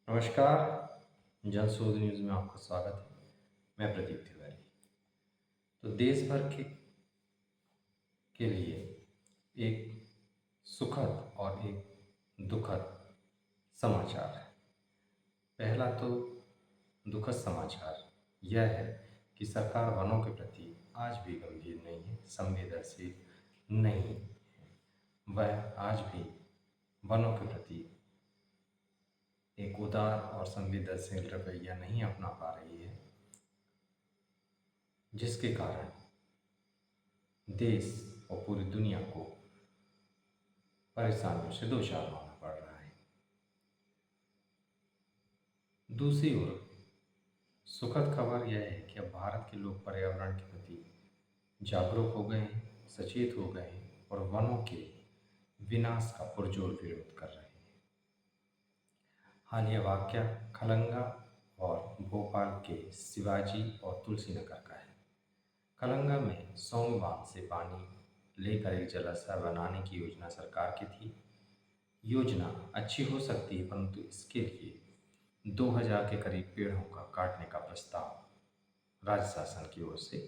नमस्कार। जनशोध न्यूज़ में आपका स्वागत है। मैं प्रदीप तिवारी। तो देश भर के लिए एक सुखद और एक दुखद समाचार है। पहला तो दुखद समाचार यह है कि सरकार वनों के प्रति आज भी गंभीर नहीं है, संवेदनशील नहीं है। वह आज भी वनों के प्रति एक उदार और संवेदनशील रवैया नहीं अपना पा रही है, जिसके कारण देश और पूरी दुनिया को परेशानियों से दो चार होना पड़ रहा है। दूसरी ओर सुखद खबर यह है कि अब भारत के लोग पर्यावरण के प्रति जागरूक हो गए हैं, सचेत हो गए हैं और वनों के विनाश का पुरजोर विरोध कर रहे हैं। हालिया वाकया खलंगा और भोपाल के शिवाजी और तुलसी नगर का है। खलंगा में सौंग बांध से पानी लेकर एक जलाशय बनाने की योजना सरकार की थी। योजना अच्छी हो सकती है, परंतु इसके लिए 2000 के करीब पेड़ों का काटने का प्रस्ताव राज्य शासन की ओर से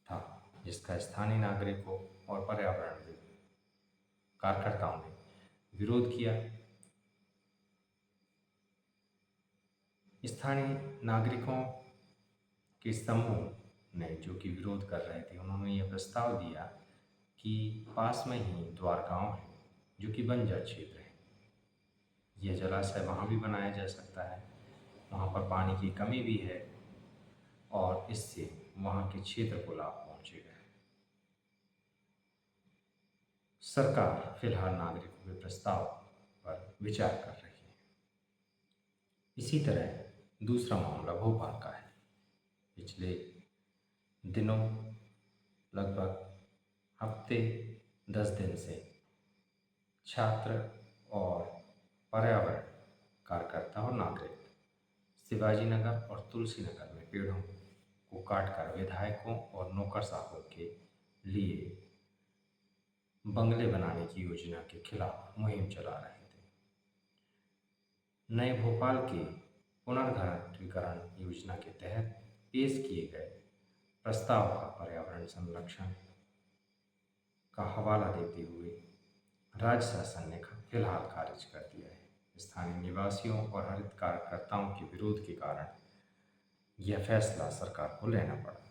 था, जिसका स्थानीय नागरिकों और पर्यावरण कार्यकर्ताओं ने विरोध किया। स्थानीय नागरिकों के समूह ने, जो कि विरोध कर रहे थे, उन्होंने यह प्रस्ताव दिया कि पास में ही द्वारगांव है, जो कि बंजर क्षेत्र है। यह जलाशय वहाँ भी बनाया जा सकता है, वहाँ पर पानी की कमी भी है और इससे वहाँ के क्षेत्र को लाभ पहुँचेगा। सरकार फिलहाल नागरिकों के प्रस्ताव पर विचार कर रही है। इसी तरह दूसरा मामला भोपाल का है। पिछले दिनों लगभग हफ्ते 10 दिन से छात्र और पर्यावरण कार्यकर्ता और नागरिक शिवाजी नगर और तुलसी नगर में पेड़ों को काटकर विधायकों और नौकरशाहों के लिए बंगले बनाने की योजना के खिलाफ मुहिम चला रहे थे। नए भोपाल के पुनर्घनत्वीकरण योजना के तहत पेश किए गए प्रस्ताव का पर्यावरण संरक्षण का हवाला देते हुए राज्य शासन ने फिलहाल खारिज कर दिया है। स्थानीय निवासियों और हरित कार्यकर्ताओं के विरोध के कारण यह फैसला सरकार को लेना पड़ा।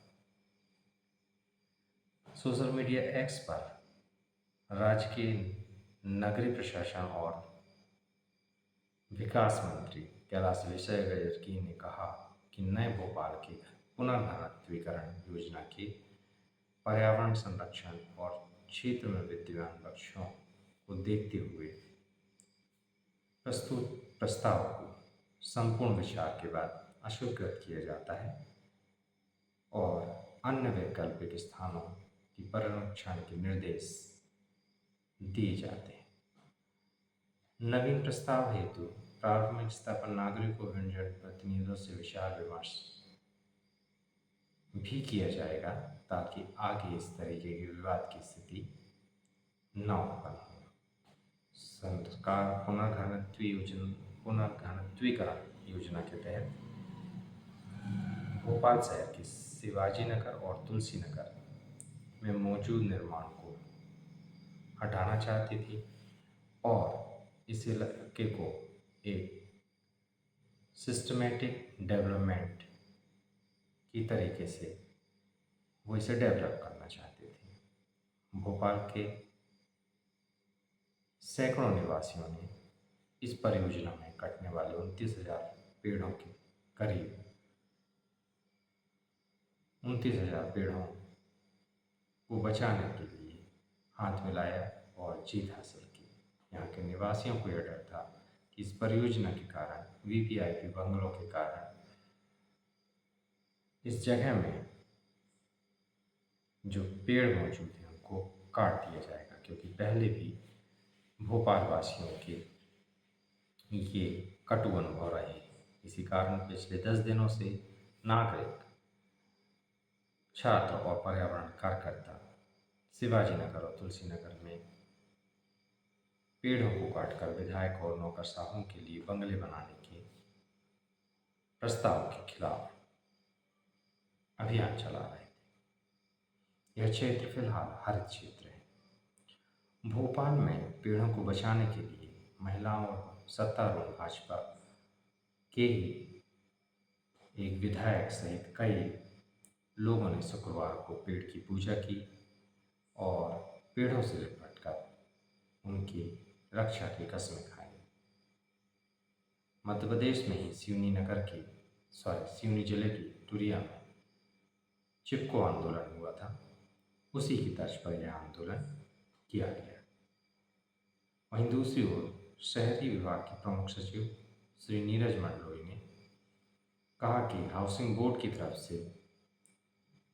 सोशल मीडिया एक्स पर राज्य के नगरीय प्रशासन और विकास मंत्री कैलाश विजयवर्गीय ने कहा कि नए भोपाल की पुनर्घनत्वीकरण योजना के पर्यावरण संरक्षण और क्षेत्र में विद्यमान वृक्षों को देखते हुए प्रस्तुत प्रस्ताव को संपूर्ण विचार के बाद अस्वीकृत किया जाता है और अन्य वैकल्पिक स्थानों की परिरक्षण के निर्देश दिए जाते हैं। नवीन प्रस्ताव हेतु प्रारंभिक स्तर पर नागरिकों और जनप्रतिनिधियों से विचार विमर्श भी किया जाएगा, ताकि आगे इस तरीके के विवाद की स्थिति न उत्पन्न हो। सरकार पुनर्घनत्वीकरण योजना के तहत भोपाल शहर के शिवाजी नगर और तुलसी नगर में मौजूद निर्माण को हटाना चाहती थी और इस इलाके को एक सिस्टमेटिक डेवलपमेंट की तरीके से वो इसे डेवलप करना चाहते थे। भोपाल के सैकड़ों निवासियों ने इस परियोजना में कटने वाले 29,000 पेड़ों के करीब 29,000 पेड़ों को बचाने के लिए हाथ मिलाया और जीत हासिल की। यहाँ के निवासियों को यह डर था कि इस परियोजना के कारण, वीवीआईपी बंगलों के कारण इस जगह में जो पेड़ मौजूद हैं उनको काट दिया जाएगा, क्योंकि पहले भी भोपाल वासियों के ये कटु अनुभव रहे। इसी कारण पिछले 10 दिनों से नागरिक, छात्र और पर्यावरण कार्यकर्ता शिवाजी नगर और तुलसी नगर में पेड़ों को काटकर विधायक और नौकरशाहों के लिए बंगले बनाने के प्रस्ताव के खिलाफ अभियान चला रहे थे। यह क्षेत्र फिलहाल हरित क्षेत्र है। भोपाल में पेड़ों को बचाने के लिए महिलाओं और सत्तारूढ़ भाजपा के ही एक विधायक सहित कई लोगों ने शुक्रवार को पेड़ की पूजा की और पेड़ों से लिपट कर उनकी रक्षा की कस्में खाई। मध्य प्रदेश में ही सिवनी जिले की टुरिया में चिपको आंदोलन हुआ था। उसी की तर्ज पर यह आंदोलन किया गया। वहीं दूसरी ओर शहरी विभाग के प्रमुख सचिव श्री नीरज मंडलोई ने कहा कि हाउसिंग बोर्ड की तरफ से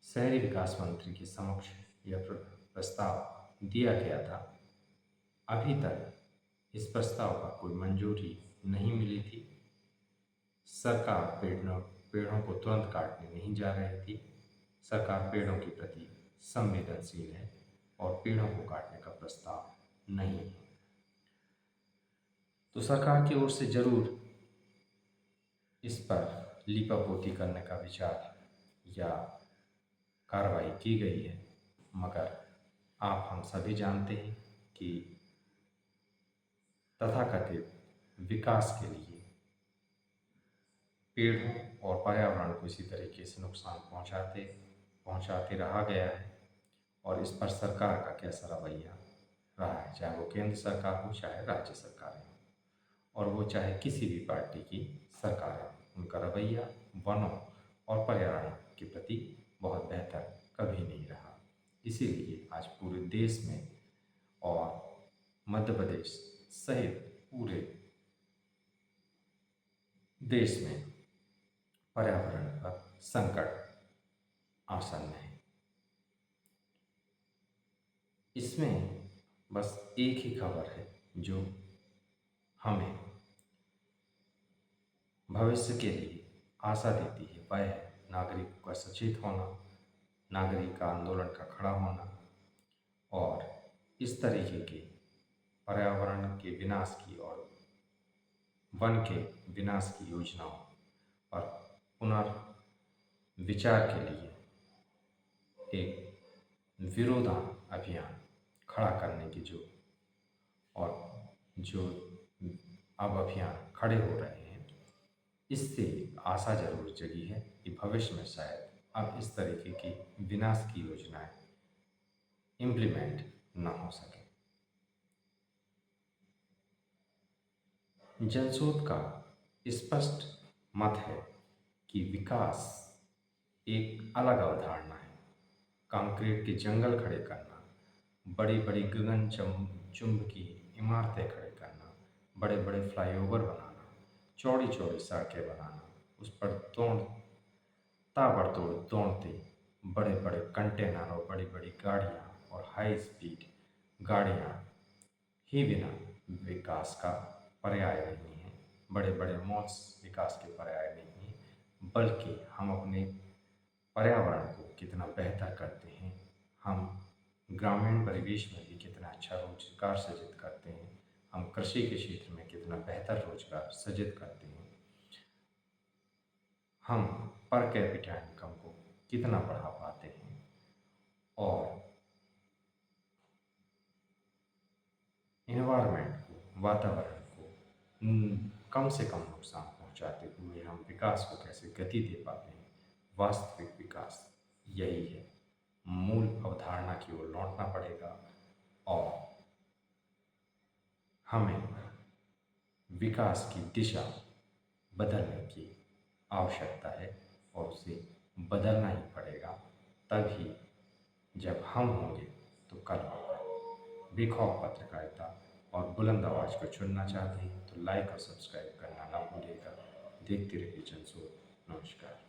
शहरी विकास मंत्री के समक्ष यह प्रस्ताव दिया गया था। अभी तक इस प्रस्ताव का कोई मंजूरी नहीं मिली थी। सरकार पेड़ों को तुरंत काटने नहीं जा रही थी। सरकार पेड़ों के प्रति संवेदनशील है और पेड़ों को काटने का प्रस्ताव नहीं है। तो सरकार की ओर से जरूर इस पर लीपापोती करने का विचार या कार्रवाई की गई है, मगर आप हम सभी जानते हैं कि तथाकथित विकास के लिए पेड़ों और पर्यावरण को इसी तरीके से नुकसान पहुंचाते रहा गया है। और इस पर सरकार का कैसा रवैया रहा है, चाहे वो केंद्र सरकार हो चाहे राज्य सरकार हो और वो चाहे किसी भी पार्टी की सरकार हो, उनका रवैया वनों और पर्यावरण के प्रति बहुत बेहतर कभी नहीं रहा। इसीलिए आज पूरे देश में और मध्य प्रदेश सहित पूरे देश में पर्यावरण पर संकट आसन्न है। इसमें बस एक ही खबर है जो हमें भविष्य के लिए आशा देती है, वह है नागरिकों का सचेत होना, नागरिक का आंदोलन का खड़ा होना और इस तरीके के पर्यावरण के विनाश की और वन के विनाश की योजनाओं पर पुनर्विचार के लिए एक विरोध अभियान खड़ा करने की जो अब अभियान खड़े हो रहे हैं, इससे आशा जरूर जगी है कि भविष्य में शायद अब इस तरीके की विनाश की योजनाएं इम्प्लीमेंट ना हो सके। जनशोध का स्पष्ट मत है कि विकास एक अलग अवधारणा है। कंक्रीट के जंगल खड़े करना, बड़ी बड़ी गगनचुंबकी इमारतें खड़े करना, बड़े बड़े फ्लाईओवर बनाना, चौड़ी चौड़ी सड़कें बनाना, उस पर ताबड़तोड़ दौड़ते बड़े बड़े कंटेनर और बड़ी बड़ी गाड़ियाँ और हाई स्पीड गाड़ियाँ ही बिना विकास का पर्याय नहीं है। बड़े बड़े मॉल्स विकास के पर्याय नहीं हैं, बल्कि हम अपने पर्यावरण को कितना बेहतर करते हैं, हम ग्रामीण परिवेश में भी कितना अच्छा रोजगार सृजित करते हैं, हम कृषि के क्षेत्र में कितना बेहतर रोजगार सृजित करते हैं, हम पर कैपिटा इनकम को कितना बढ़ा पाते हैं और इन्वायरमेंट को, वातावरण को कम से कम नुकसान पहुंचाते हुए हम विकास को कैसे गति दे पाते हैं। वास्तविक विकास यही है। मूल अवधारणा की ओर लौटना पड़ेगा और हमें विकास की दिशा बदलने की आवश्यकता है और उसे बदलना ही पड़ेगा। तभी जब हम होंगे तो कल होगा। बेखौफ पत्रकारिता और बुलंद आवाज़ को चुनना चाहते हैं तो लाइक और सब्सक्राइब करना ना भूलिएगा। देखते रहिए जनशोध। नमस्कार।